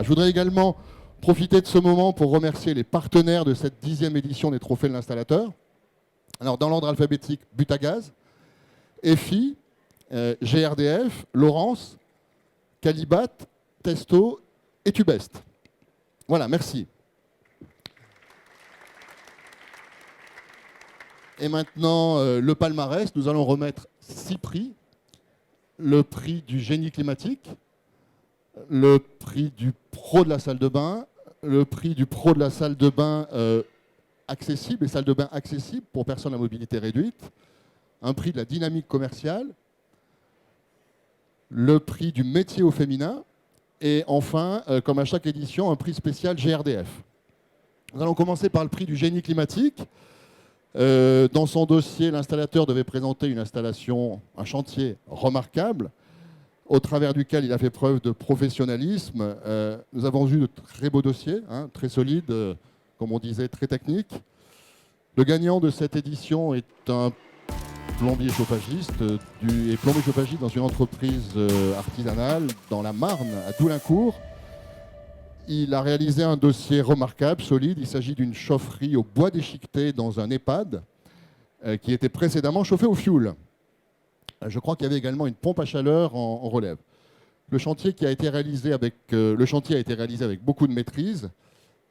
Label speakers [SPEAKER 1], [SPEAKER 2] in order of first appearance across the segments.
[SPEAKER 1] Je voudrais également profiter de ce moment pour remercier les partenaires de cette 10e édition des Trophées de l'installateur. Alors, dans l'ordre alphabétique, Butagaz, EFI, GRDF, Laurence, Calibat, Testo et Tubest. Voilà, merci. Et maintenant, le palmarès, nous allons remettre 6 prix. Le prix du génie climatique, le prix du pro de la salle de bain, le prix du pro de la salle de bain accessible et salle de bain accessible pour personnes à mobilité réduite, un prix de la dynamique commerciale, le prix du métier au féminin et enfin, comme à chaque édition, un prix spécial GRDF. Nous allons commencer par le prix du génie climatique. Dans son dossier, l'installateur devait présenter une installation, un chantier remarquable, au travers duquel il a fait preuve de professionnalisme. Nous avons eu de très beaux dossiers, hein, très solides, comme on disait, très techniques. Le gagnant de cette édition est un plombier chauffagiste, plombier chauffagiste dans une entreprise artisanale dans la Marne, à Doulincourt. Il a réalisé un dossier remarquable, solide. Il s'agit d'une chaufferie au bois déchiqueté dans un EHPAD qui était précédemment chauffé au fioul. Je crois qu'il y avait également une pompe à chaleur en relève. Le chantier a été réalisé avec beaucoup de maîtrise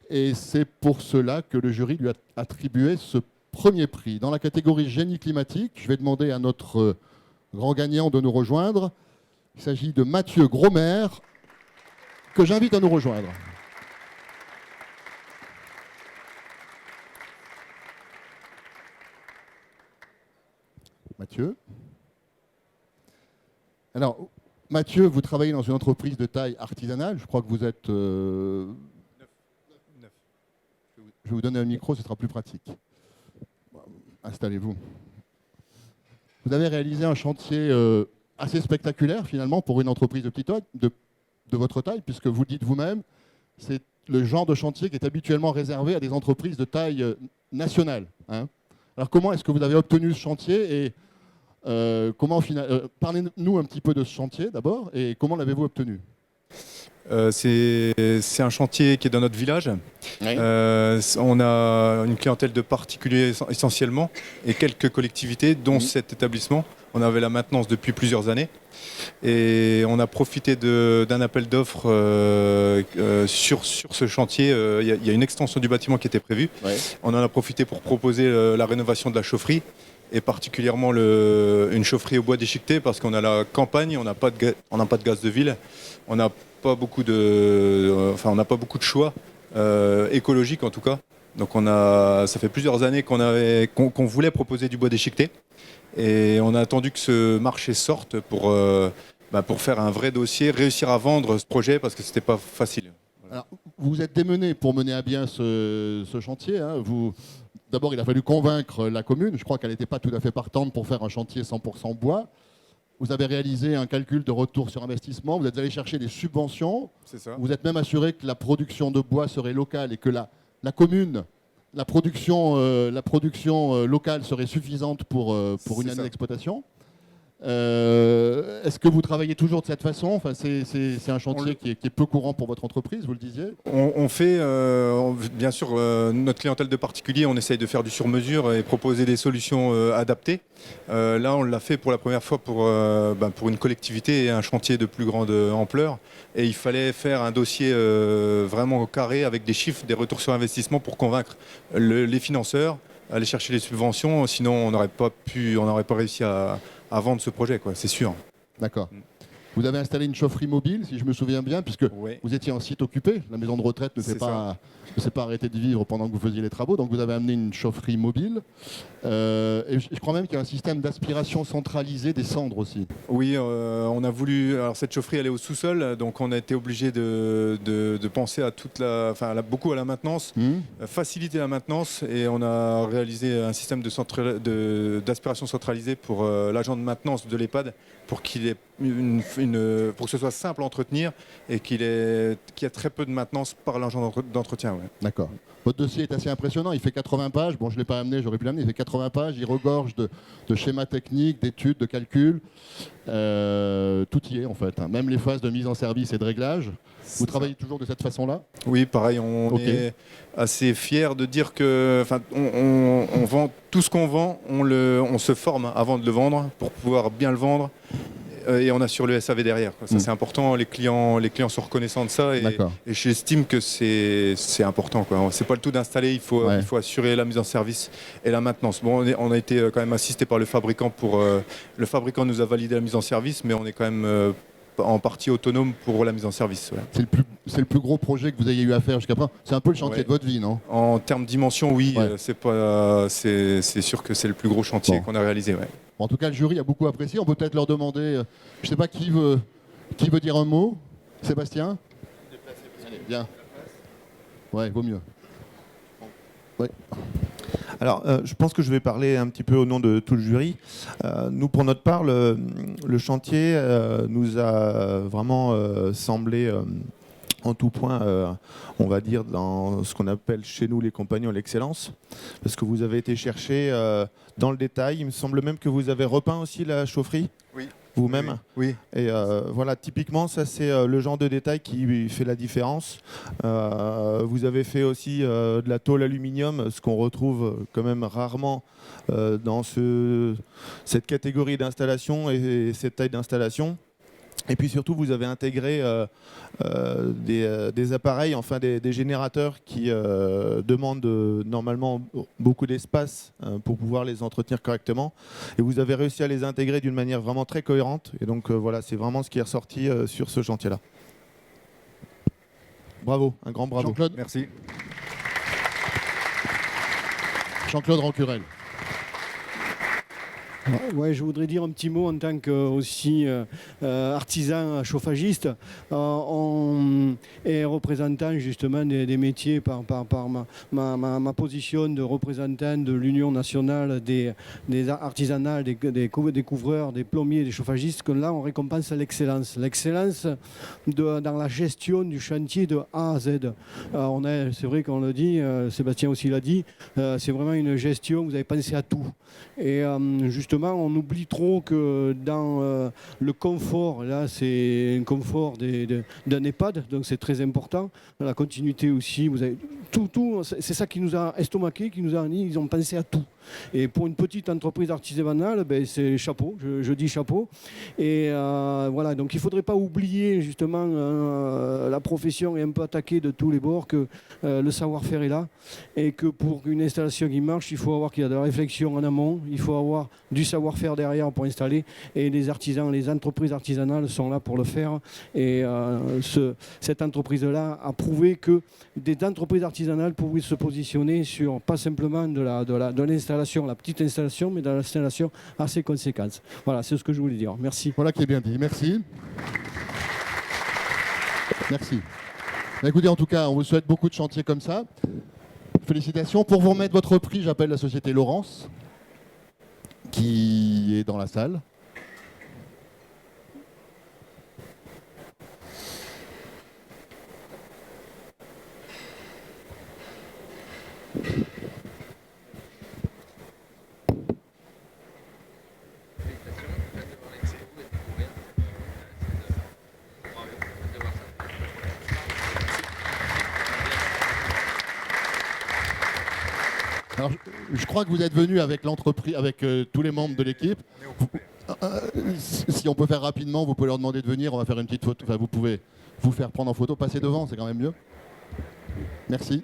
[SPEAKER 1] et c'est pour cela que le jury lui a attribué ce premier prix. Dans la catégorie génie climatique, je vais demander à notre grand gagnant de nous rejoindre. Il s'agit de Mathieu Grosmer, que j'invite à nous rejoindre. Mathieu. Alors, Mathieu, vous travaillez dans une entreprise de taille artisanale. Je crois que vous êtes... 9. Je vais vous donner un micro, ce sera plus pratique. Installez-vous. Vous avez réalisé un chantier assez spectaculaire, finalement, pour une entreprise de votre taille, puisque vous le dites vous-même, c'est le genre de chantier qui est habituellement réservé à des entreprises de taille nationale. Hein. Alors comment est-ce que vous avez obtenu ce chantier et parlez-nous un petit peu de ce chantier d'abord et comment l'avez-vous obtenu?
[SPEAKER 2] C'est un chantier qui est dans notre village. Oui. On a une clientèle de particuliers essentiellement et quelques collectivités, dont cet établissement. On avait la maintenance depuis plusieurs années et on a profité d'un appel d'offres sur ce chantier. Il y a une extension du bâtiment qui était prévue. Oui. On en a profité pour proposer la rénovation de la chaufferie et particulièrement une chaufferie au bois déchiqueté parce qu'on a la campagne, on n'a pas de gaz de ville, on n'a pas beaucoup de choix écologiques en tout cas. Donc ça fait plusieurs années qu'on voulait proposer du bois déchiqueté et on a attendu que ce marché sorte pour faire un vrai dossier, réussir à vendre ce projet parce que c'était pas facile.
[SPEAKER 1] Alors, vous vous êtes démené pour mener à bien ce chantier. Hein. D'abord, il a fallu convaincre la commune. Je crois qu'elle n'était pas tout à fait partante pour faire un chantier 100% bois. Vous avez réalisé un calcul de retour sur investissement. Vous êtes allé chercher des subventions. C'est ça. Vous êtes même assuré que la production de bois serait locale et que la commune, la production locale serait suffisante pour une année d'exploitation. Est-ce que vous travaillez toujours de cette façon? Enfin, c'est un chantier qui est peu courant pour votre entreprise, vous le disiez.
[SPEAKER 2] On fait, bien sûr, notre clientèle de particuliers, on essaye de faire du sur-mesure et proposer des solutions adaptées. Là, on l'a fait pour la première fois pour une collectivité et un chantier de plus grande ampleur. Et il fallait faire un dossier vraiment carré avec des chiffres, des retours sur investissement pour convaincre les financeurs, aller chercher les subventions. Sinon, on n'aurait pas réussi à vendre ce projet, quoi, c'est sûr.
[SPEAKER 1] D'accord. Vous avez installé une chaufferie mobile, si je me souviens bien, puisque vous étiez en site occupé. La maison de retraite ne s'est pas arrêtée de vivre pendant que vous faisiez les travaux, donc vous avez amené une chaufferie mobile. Et je crois même qu'il y a un système d'aspiration centralisé des cendres aussi.
[SPEAKER 2] Oui, on a voulu... Alors cette chaufferie, elle est au sous-sol, donc on a été obligé de penser à beaucoup à la maintenance, faciliter la maintenance, et on a réalisé un système d'aspiration centralisée pour l'agent de maintenance de l'EHPAD, pour qu'il ait une pour que ce soit simple à entretenir et qu'il y a très peu de maintenance par l'agent d'entretien. Ouais.
[SPEAKER 1] D'accord. Votre dossier est assez impressionnant, il fait 80 pages. Bon, je ne l'ai pas amené, j'aurais pu l'amener. Il fait 80 pages, il regorge de schémas techniques, d'études, de calculs. Tout y est en fait, hein. Même les phases de mise en service et de réglage. Vous travaillez toujours de cette façon-là?
[SPEAKER 2] Oui, pareil, on est assez fiers de dire que on vend tout ce qu'on vend, on se forme avant de le vendre pour pouvoir bien le vendre. Et on assure le SAV derrière. Ça, c'est important. Les clients sont reconnaissants de ça. Et j'estime que c'est important. C'est pas le tout d'installer. Il faut assurer la mise en service et la maintenance. Bon, on a été quand même assisté par le fabricant. Le fabricant nous a validé la mise en service, mais on est quand même en partie autonome pour la mise en service. Ouais.
[SPEAKER 1] C'est le plus gros projet que vous ayez eu à faire jusqu'à présent. C'est un peu le chantier de votre vie, non?
[SPEAKER 2] En termes de dimension, oui. C'est sûr que c'est le plus gros chantier qu'on a réalisé. Ouais.
[SPEAKER 1] En tout cas, le jury a beaucoup apprécié. On peut peut-être leur demander, je ne sais pas qui veut dire un mot. Sébastien? Allez, bien. Ouais, vaut mieux. Ouais.
[SPEAKER 3] Alors, je pense que je vais parler un petit peu au nom de tout le jury. Nous, pour notre part, le chantier nous a vraiment semblé en tout point, on va dire, dans ce qu'on appelle chez nous les compagnons l'excellence, parce que vous avez été chercher dans le détail. Il me semble même que vous avez repeint aussi la chaufferie.
[SPEAKER 2] Oui.
[SPEAKER 3] Vous-même.
[SPEAKER 2] Oui.
[SPEAKER 3] Et voilà, typiquement, ça c'est le genre de détail qui fait la différence. Vous avez fait aussi de la tôle aluminium, ce qu'on retrouve quand même rarement dans cette catégorie d'installation et cette taille d'installation. Et puis surtout, vous avez intégré des appareils, enfin des générateurs qui demandent normalement beaucoup d'espace pour pouvoir les entretenir correctement. Et vous avez réussi à les intégrer d'une manière vraiment très cohérente. Et donc voilà, c'est vraiment ce qui est ressorti sur ce chantier-là. Bravo, un grand bravo.
[SPEAKER 1] Jean-Claude,
[SPEAKER 2] merci.
[SPEAKER 1] Jean-Claude Rancurel.
[SPEAKER 4] Ouais, je voudrais dire un petit mot en tant que aussi artisan chauffagiste et représentant justement des métiers par ma position de représentant de l'Union nationale des artisanales, des couvreurs, des plombiers, des chauffagistes, que là on récompense l'excellence. L'excellence dans la gestion du chantier de A à Z. C'est vrai qu'on le dit, Sébastien aussi l'a dit, c'est vraiment une gestion, vous avez pensé à tout. Et justement, on oublie trop que dans le confort, là c'est un confort d'un EHPAD, donc c'est très important. La continuité aussi, vous avez tout, c'est ça qui nous a estomaqué, qui nous a dit, ils ont pensé à tout. Et pour une petite entreprise artisanale, c'est chapeau, je dis chapeau. Et voilà, donc il ne faudrait pas oublier justement la profession est un peu attaquée de tous les bords, que le savoir-faire est là et que pour une installation qui marche, il faut avoir qu'il y a de la réflexion en amont, il faut avoir du savoir-faire derrière pour installer, et les artisans, les entreprises artisanales sont là pour le faire. Et cette entreprise-là a prouvé que des entreprises artisanales pouvaient se positionner sur pas simplement de l'installation, la petite installation, mais dans l'installation assez conséquente. Voilà, c'est ce que je voulais dire. Merci.
[SPEAKER 1] Voilà qui est bien dit. Merci. Merci. Écoutez, en tout cas, on vous souhaite beaucoup de chantiers comme ça. Félicitations. Pour vous remettre votre prix, j'appelle la société Laurence, qui est dans la salle. Alors, je crois que vous êtes venu avec l'entreprise, avec tous les membres de l'équipe. Si on peut faire rapidement, vous pouvez leur demander de venir. On va faire une petite photo. Enfin, vous pouvez vous faire prendre en photo. Passer devant, c'est quand même mieux. Merci.